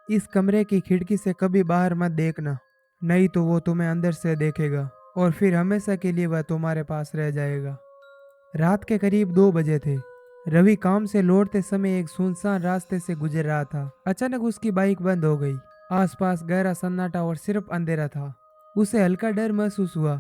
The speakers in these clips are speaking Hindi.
इस कमरे की खिड़की से कभी बाहर मत देखना, नहीं तो वो तुम्हें अंदर से देखेगा और फिर हमेशा के लिए वह तुम्हारे पास रह जाएगा। रात के करीब 2 बजे थे। रवि काम से लौटते समय एक सुनसान रास्ते से गुजर रहा था। अचानक उसकी बाइक बंद हो गई। आसपास गहरा सन्नाटा और सिर्फ अंधेरा था। उसे हल्का डर महसूस हुआ,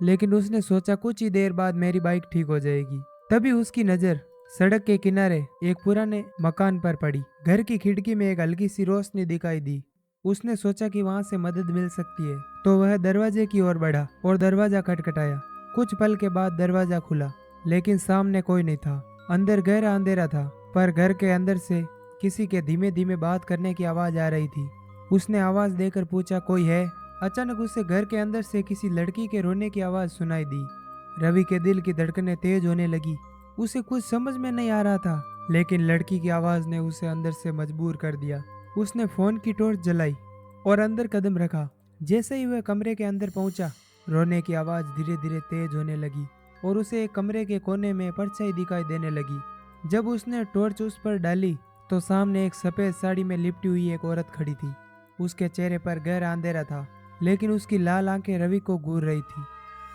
लेकिन उसने सोचा कुछ ही देर बाद मेरी बाइक ठीक हो जाएगी। तभी उसकी नजर सड़क के किनारे एक पुराने मकान पर पड़ी। घर की खिड़की में एक हल्की सी रोशनी दिखाई दी। उसने सोचा कि वहां से मदद मिल सकती है, तो वह दरवाजे की ओर बढ़ा और दरवाजा खटखटाया। कुछ पल के बाद दरवाजा खुला, लेकिन सामने कोई नहीं था। अंदर गहरा अंधेरा था, पर घर के अंदर से किसी के धीमे धीमे बात करने की आवाज आ रही थी। उसने आवाज देकर पूछा, कोई है? अचानक उसे घर के अंदर से किसी लड़की के रोने की आवाज सुनाई दी। रवि के दिल की धड़कनें तेज होने लगी। उसे कुछ समझ में नहीं आ रहा था, लेकिन लड़की की आवाज ने उसे अंदर से मजबूर कर दिया। उसने फोन की टॉर्च जलाई और अंदर कदम रखा। जैसे ही वह कमरे के अंदर पहुंचा, रोने की आवाज धीरे धीरे तेज होने लगी और उसे एक कमरे के कोने में परछाई दिखाई देने लगी। जब उसने टॉर्च उस पर डाली, तो सामने एक सफेद साड़ी में लिपटी हुई एक औरत खड़ी थी। उसके चेहरे पर गहरा अंधेरा था, लेकिन उसकी लाल आंखें रवि को घूर रही थी।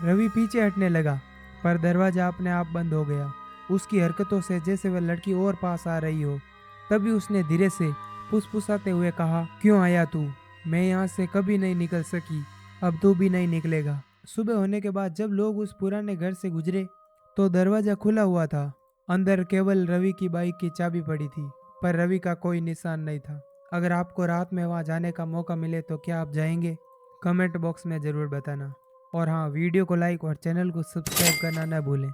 रवि पीछे हटने लगा, पर दरवाजा अपने आप बंद हो गया। उसकी हरकतों से जैसे वह लड़की और पास आ रही हो। तभी उसने धीरे से फुसफुसाते हुए कहा, क्यों आया तू? मैं यहाँ से कभी नहीं निकल सकी, अब तू भी नहीं निकलेगा। सुबह होने के बाद जब लोग उस पुराने घर से गुजरे, तो दरवाजा खुला हुआ था। अंदर केवल रवि की बाइक की चाबी पड़ी थी, पर रवि का कोई निशान नहीं था। अगर आपको रात में वहां जाने का मौका मिले तो क्या आप जाएंगे? कमेंट बॉक्स में ज़रूर बताना। और हाँ, वीडियो को लाइक और चैनल को सब्सक्राइब करना ना भूलें।